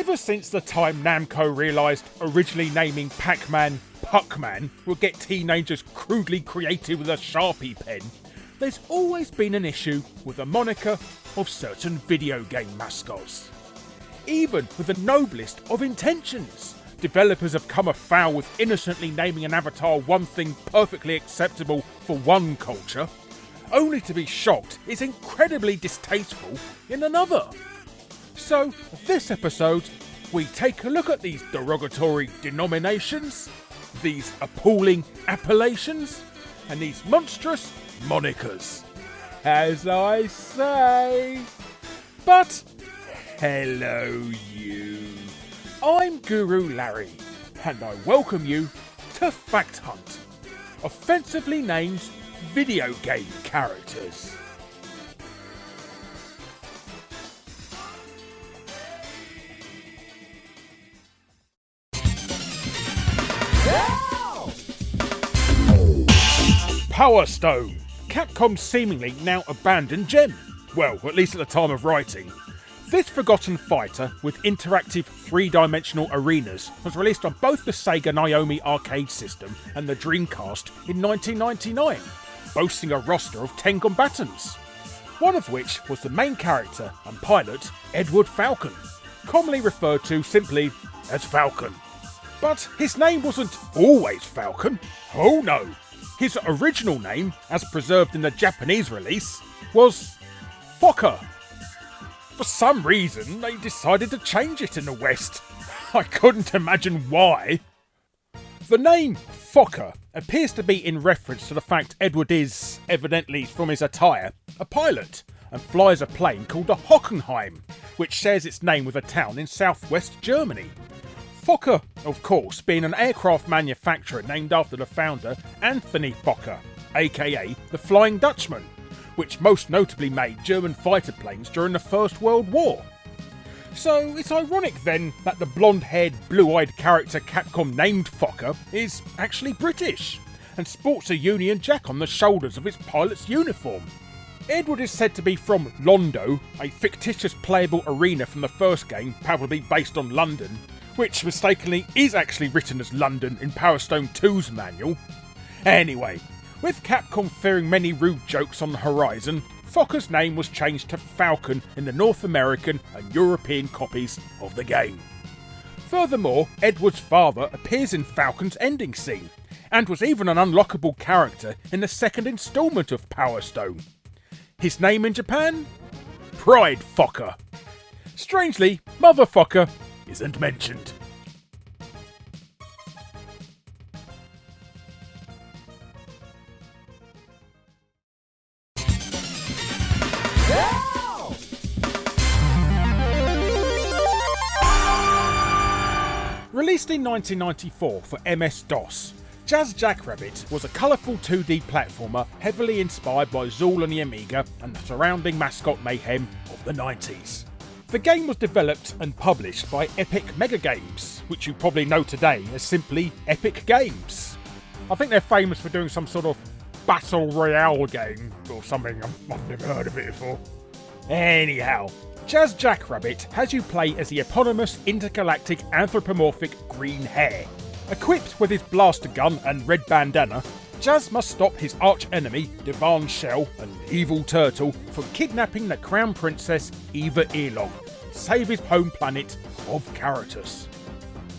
Ever since the time Namco realised originally naming Pac-Man Puckman would get teenagers crudely created with a Sharpie pen, there's always been an issue with the moniker of certain video game mascots. Even with the noblest of intentions, developers have come afoul with innocently naming an avatar one thing perfectly acceptable for one culture, only to be shocked it's incredibly distasteful in another. So, this episode, we take a look at these derogatory denominations, these appalling appellations, and these monstrous monikers. As I say. But, hello you. I'm Guru Larry, and I welcome you to Fact Hunt, offensively named video game characters. Power Stone, Capcom's seemingly now abandoned gem. Well, at least at the time of writing. This forgotten fighter with interactive three-dimensional arenas was released on both the Sega Naomi arcade system and the Dreamcast in 1999, boasting a roster of 10 combatants, one of which was the main character and pilot Edward Falcon, commonly referred to simply as Falcon. But his name wasn't always Falcon. Oh no! His original name, as preserved in the Japanese release, was Fokker. For some reason, they decided to change it in the West. I couldn't imagine why. The name Fokker appears to be in reference to the fact Edward is, evidently from his attire, a pilot, and flies a plane called the Hockenheim, which shares its name with a town in southwest Germany. Fokker, of course, being an aircraft manufacturer named after the founder Anthony Fokker, aka the Flying Dutchman, which most notably made German fighter planes during the First World War. So it's ironic then that the blonde-haired, blue-eyed character Capcom named Fokker is actually British, and sports a Union Jack on the shoulders of its pilot's uniform. Edward is said to be from Londo, a fictitious playable arena from the first game, probably based on London, which mistakenly is actually written as London in Power Stone 2's manual. Anyway, with Capcom fearing many rude jokes on the horizon, Fokker's name was changed to Falcon in the North American and European copies of the game. Furthermore, Edward's father appears in Falcon's ending scene, and was even an unlockable character in the second instalment of Power Stone. His name in Japan? Pride Fokker. Strangely, Mother Fokker isn't mentioned. Released in 1994 for MS-DOS, Jackrabbit was a colourful 2D platformer heavily inspired by Zool and the Amiga and the surrounding mascot mayhem of the 90s. The game was developed and published by Epic Mega Games, which you probably know today as simply Epic Games. I think they're famous for doing some sort of Battle Royale game or something. I've never heard of it before. Anyhow, Jackrabbit has you play as the eponymous intergalactic anthropomorphic green hare. Equipped with his blaster gun and red bandana, Jazz must stop his arch-enemy, Divan Shell, an evil turtle, from kidnapping the Crown Princess Eva Earlong, save his home planet of Caratus.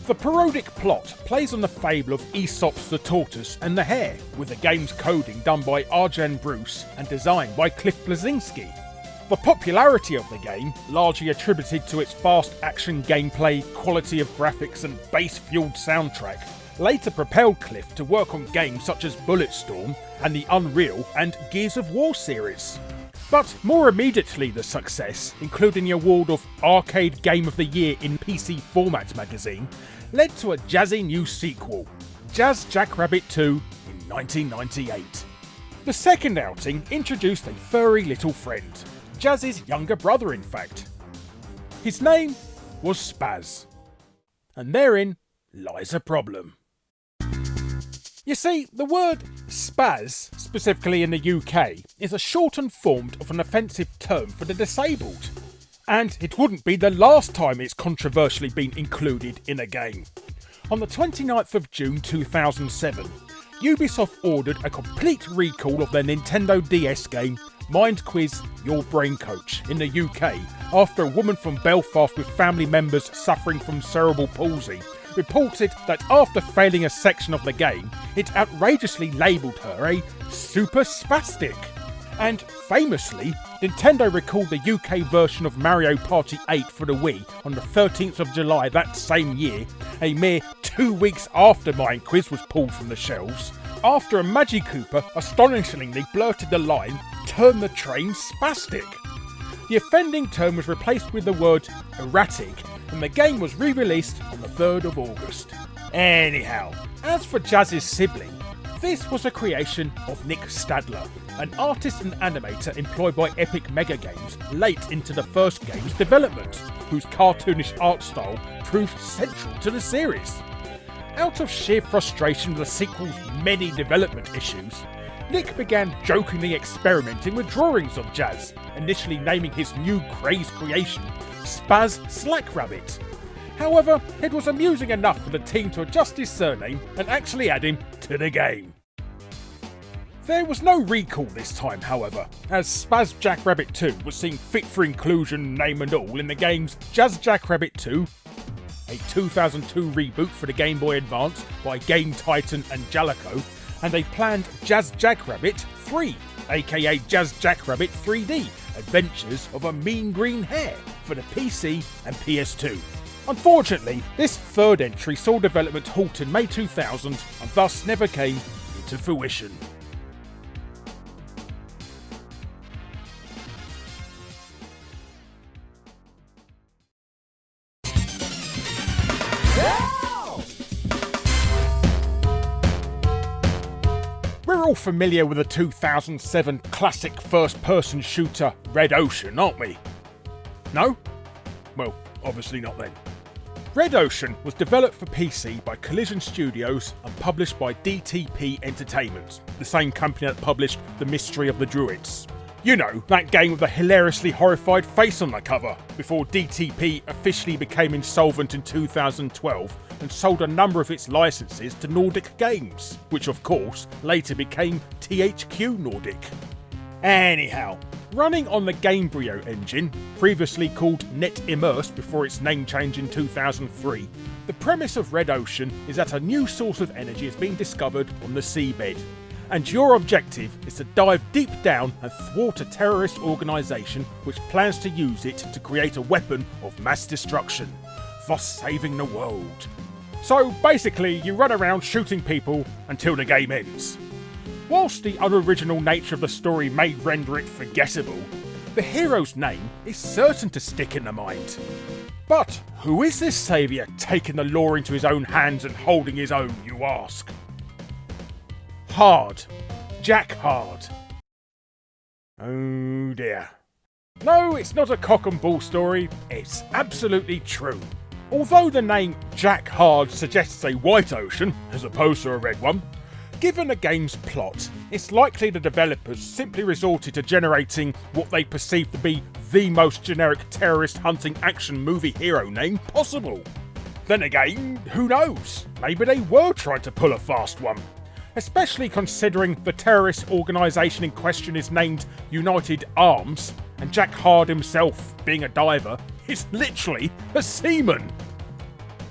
The parodic plot plays on the fable of Aesop's The Tortoise and the Hare, with the game's coding done by Arjen Bruce and designed by Cliff Bleszinski. The popularity of the game, largely attributed to its fast action gameplay, quality of graphics and bass-fueled soundtrack, later propelled Cliff to work on games such as Bulletstorm and the Unreal and Gears of War series. But more immediately the success, including the award of Arcade Game of the Year in PC Format magazine, led to a jazzy new sequel, Jackrabbit 2 in 1998. The second outing introduced a furry little friend, Jazz's younger brother in fact. His name was Spaz, and therein lies a problem. You see, the word spaz, specifically in the UK, is a shortened form of an offensive term for the disabled. And it wouldn't be the last time it's controversially been included in a game. On the 29th of June 2007, Ubisoft ordered a complete recall of their Nintendo DS game Mind Quiz Your Brain Coach in the UK after a woman from Belfast with family members suffering from cerebral palsy reported that after failing a section of the game, it outrageously labelled her a super spastic. And famously, Nintendo recalled the UK version of Mario Party 8 for the Wii on the 13th of July that same year, a mere 2 weeks after Mind Quiz was pulled from the shelves, after a Magikoopa astonishingly blurted the line, "Turn the train spastic." The offending term was replaced with the word erratic, and the game was re-released on the 3rd of August. Anyhow, as for Jazz's sibling, this was a creation of Nick Stadler, an artist and animator employed by Epic Mega Games late into the first game's development, whose cartoonish art style proved central to the series. Out of sheer frustration with the sequel's many development issues, Nick began jokingly experimenting with drawings of Jazz, initially naming his new crazed creation Spaz Slackrabbit. However, it was amusing enough for the team to adjust his surname and actually add him to the game. There was no recall this time, however, as Spaz Jackrabbit 2 was seen fit for inclusion, name and all, in the games Jazz Jackrabbit 2, a 2002 reboot for the Game Boy Advance by Game Titan and Jaleco, and a planned Jazz Jackrabbit 3, aka Jazz Jackrabbit 3D, Adventures of a Mean Green Hare, for the PC and PS2. Unfortunately, this third entry saw development halt in May 2000 and thus never came into fruition. We're all familiar with the 2007 classic first-person shooter Red Ocean, aren't we? No? Well, obviously not then. Red Ocean was developed for PC by Collision Studios and published by DTP Entertainment, the same company that published The Mystery of the Druids. You know, that game with a hilariously horrified face on the cover, before DTP officially became insolvent in 2012 and sold a number of its licenses to Nordic Games, which of course later became THQ Nordic. Anyhow, running on the Gamebryo engine, previously called Net Immerse before its name change in 2003, the premise of Red Ocean is that a new source of energy has been discovered on the seabed, and your objective is to dive deep down and thwart a terrorist organisation which plans to use it to create a weapon of mass destruction, thus saving the world. So basically, you run around shooting people until the game ends. Whilst the unoriginal nature of the story may render it forgettable, the hero's name is certain to stick in the mind. But who is this saviour taking the law into his own hands and holding his own, you ask? Hard. Jack Hard. Oh dear. No, it's not a cock and bull story, it's absolutely true. Although the name Jack Hard suggests a white ocean, as opposed to a red one, given the game's plot, it's likely the developers simply resorted to generating what they perceived to be the most generic terrorist hunting action movie hero name possible. Then again, who knows? Maybe they were trying to pull a fast one. Especially considering the terrorist organisation in question is named United Arms, and Jack Hard himself, being a diver, is literally a seaman.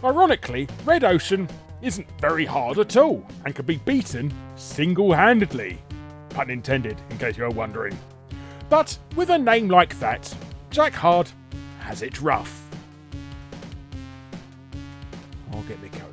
Ironically, Red Ocean isn't very hard at all, and can be beaten single-handedly. Pun intended, in case you're wondering. But with a name like that, Jack Hard has it rough. I'll get the coat.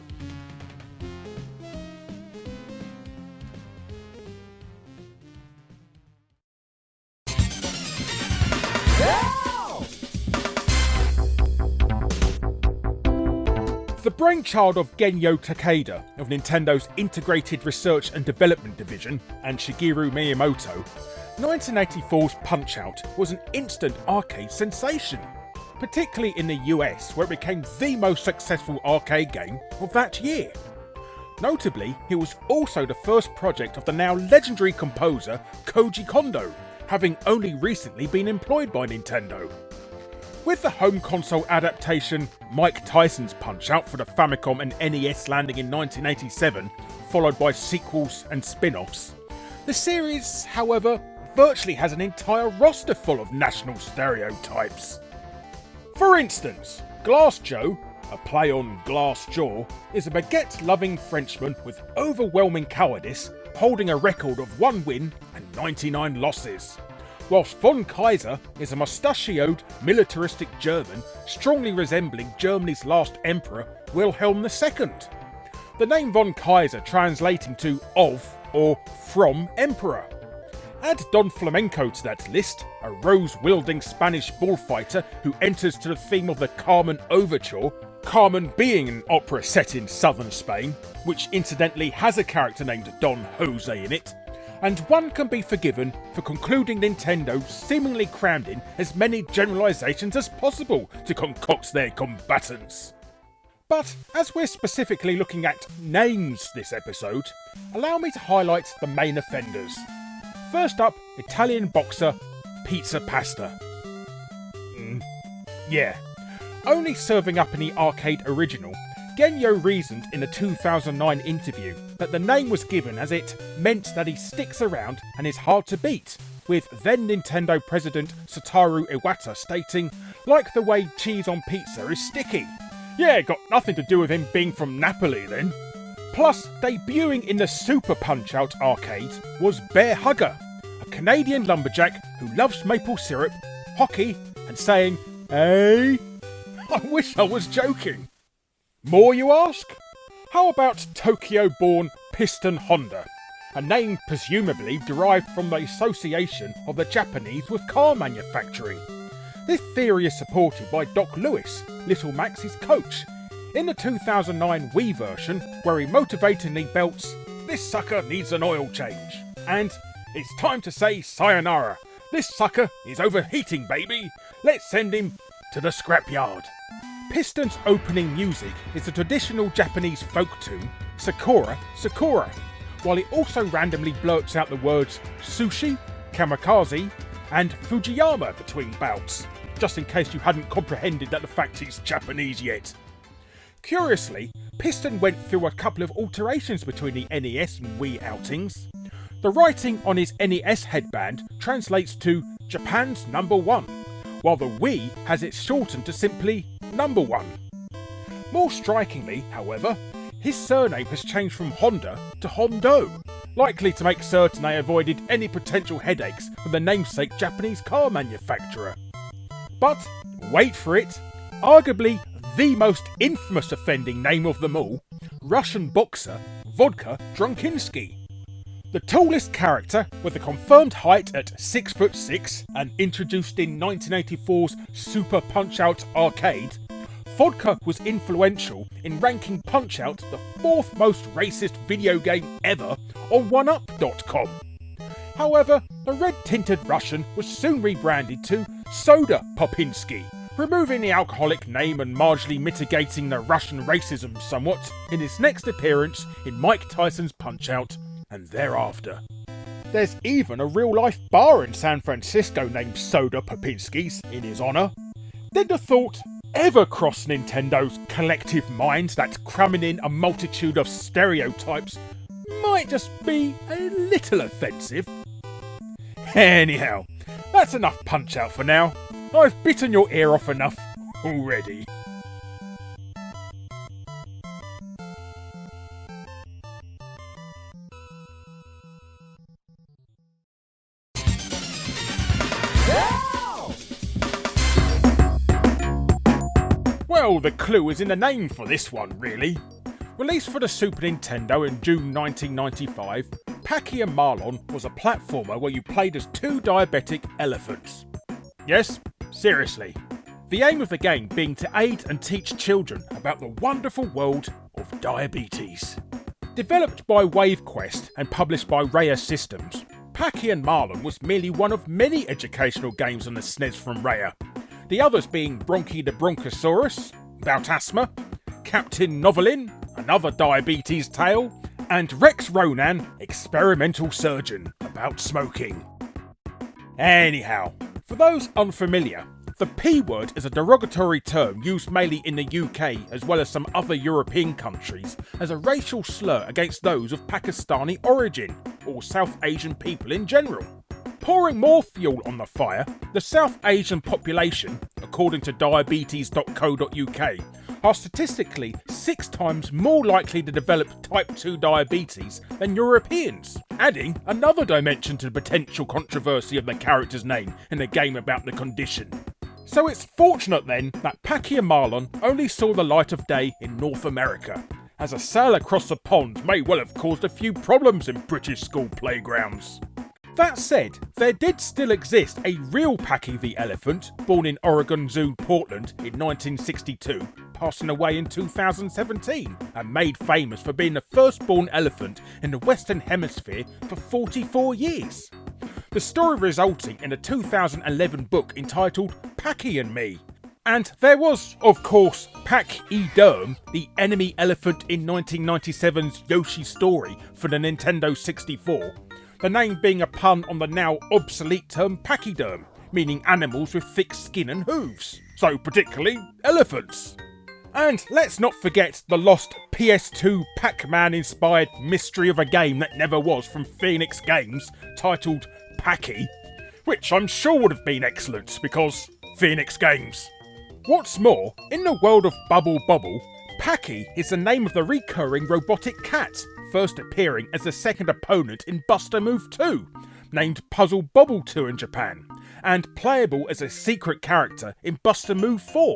The brainchild of Genyo Takeda of Nintendo's Integrated Research and Development Division and Shigeru Miyamoto, 1984's Punch-Out was an instant arcade sensation, particularly in the US, where it became the most successful arcade game of that year. Notably, it was also the first project of the now legendary composer Koji Kondo, having only recently been employed by Nintendo. With the home console adaptation Mike Tyson's Punch-Out for the Famicom and NES landing in 1987, followed by sequels and spin-offs, the series, however, virtually has an entire roster full of national stereotypes. For instance, Glass Joe, a play on Glass Jaw, is a baguette-loving Frenchman with overwhelming cowardice, holding a record of 1 win and 99 losses. Whilst von Kaiser is a mustachioed, militaristic German strongly resembling Germany's last emperor, Wilhelm II. The name von Kaiser translating to of or from emperor. Add Don Flamenco to that list, a rose-wielding Spanish bullfighter who enters to the theme of the Carmen Overture, Carmen being an opera set in southern Spain, which incidentally has a character named Don Jose in it, and one can be forgiven for concluding Nintendo seemingly crammed in as many generalisations as possible to concoct their combatants. But as we're specifically looking at names this episode, allow me to highlight the main offenders. First up, Italian boxer Pizza Pasta. Yeah. Only serving up in the arcade original, Genyo reasoned in a 2009 interview that the name was given as it meant that he sticks around and is hard to beat, with then Nintendo president Satoru Iwata stating, like the way cheese on pizza is sticky. Yeah, got nothing to do with him being from Napoli then. Plus, debuting in the Super Punch-Out arcade was Bear Hugger, a Canadian lumberjack who loves maple syrup, hockey, and saying, "Hey?" I wish I was joking. More, you ask? How about Tokyo-born Piston Honda, a name presumably derived from the association of the Japanese with car manufacturing? This theory is supported by Doc Lewis, Little Max's coach, in the 2009 Wii version, where he motivatingly belts, "This sucker needs an oil change," and "It's time to say sayonara. This sucker is overheating, baby. Let's send him to the scrapyard." Piston's opening music is the traditional Japanese folk tune, Sakura Sakura, while he also randomly blurts out the words sushi, kamikaze, and Fujiyama between bouts, just in case you hadn't comprehended that the fact he's Japanese yet. Curiously, Piston went through a couple of alterations between the NES and Wii outings. The writing on his NES headband translates to Japan's number one, while the Wii has it shortened to simply number one. More strikingly, however, his surname has changed from Honda to Hondo, likely to make certain they avoided any potential headaches from the namesake Japanese car manufacturer. But, wait for it, arguably the most infamous offending name of them all, Russian boxer Vodka Drunkinsky. The tallest character, with a confirmed height at 6'6" and introduced in 1984's Super Punch-Out arcade, Vodka was influential in ranking Punch-Out the 4th most racist video game ever on OneUp.com. However, the red-tinted Russian was soon rebranded to Soda Popinski, removing the alcoholic name and marginally mitigating the Russian racism somewhat in his next appearance in Mike Tyson's Punch-Out and thereafter. There's even a real-life bar in San Francisco named Soda Popinski's in his honour. Did the thought ever cross Nintendo's collective mind that cramming in a multitude of stereotypes might just be a little offensive? Anyhow, that's enough Punch-Out for now. I've bitten your ear off enough already. Well, the clue is in the name for this one, really. Released for the Super Nintendo in June 1995, Packy and Marlon was a platformer where you played as 2 diabetic elephants. Yes, seriously. The aim of the game being to aid and teach children about the wonderful world of diabetes. Developed by WaveQuest and published by Raya Systems, Packy and Marlon was merely one of many educational games on the SNES from Raya. The others being Bronchi the Bronchosaurus, about asthma, Captain Novelin, another diabetes tale, and Rex Ronan, experimental surgeon, about smoking. Anyhow, for those unfamiliar, The P word is a derogatory term used mainly in the UK as well as some other European countries as a racial slur against those of Pakistani origin, or South Asian people in general. Pouring more fuel on the fire, the South Asian population, according to diabetes.co.uk, are statistically 6 times more likely to develop type 2 diabetes than Europeans, adding another dimension to the potential controversy of the character's name in a game about the condition. So it's fortunate then that Packy and Marlon only saw the light of day in North America, as a sail across the pond may well have caused a few problems in British school playgrounds. That said, there did still exist a real Packy the elephant, born in Oregon Zoo, Portland in 1962, passing away in 2017, and made famous for being the first-born elephant in the Western Hemisphere for 44 years. The story resulting in a 2011 book entitled Packy and Me. And there was, of course, Pack-E-Derm, the enemy elephant in 1997's Yoshi Story for the Nintendo 64, the name being a pun on the now obsolete term pachyderm, meaning animals with thick skin and hooves, so particularly elephants. And let's not forget the lost PS2 Pac-Man inspired mystery of a game that never was from Phoenix Games, titled Packy, which I'm sure would have been excellent because Phoenix Games. What's more, in the world of Bubble Bobble, Packy is the name of the recurring robotic cat, first appearing as the second opponent in Buster Move 2, named Puzzle Bobble 2 in Japan, and playable as a secret character in Buster Move 4.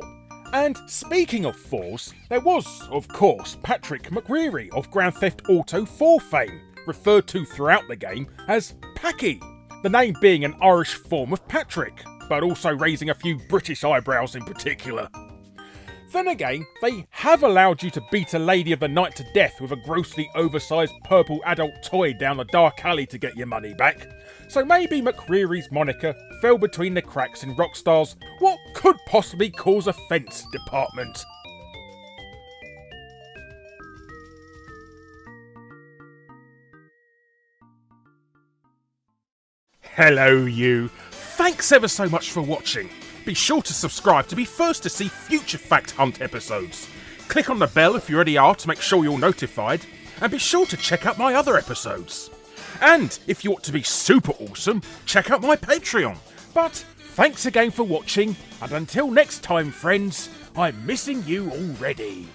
And speaking of 4s, there was, of course, Patrick McReary of Grand Theft Auto 4 fame, referred to throughout the game as Packy, the name being an Irish form of Patrick, but also raising a few British eyebrows in particular. Then again, they have allowed you to beat a lady of the night to death with a grossly oversized purple adult toy down a dark alley to get your money back, so maybe McReary's moniker fell between the cracks in Rockstar's what could possibly cause offence department. Hello you! Thanks ever so much for watching. Be sure to subscribe to be first to see future Fact Hunt episodes. Click on the bell if you already are to make sure you're notified, and be sure to check out my other episodes. And if you want to be super awesome, check out my Patreon. But thanks again for watching, and until next time friends, I'm missing you already.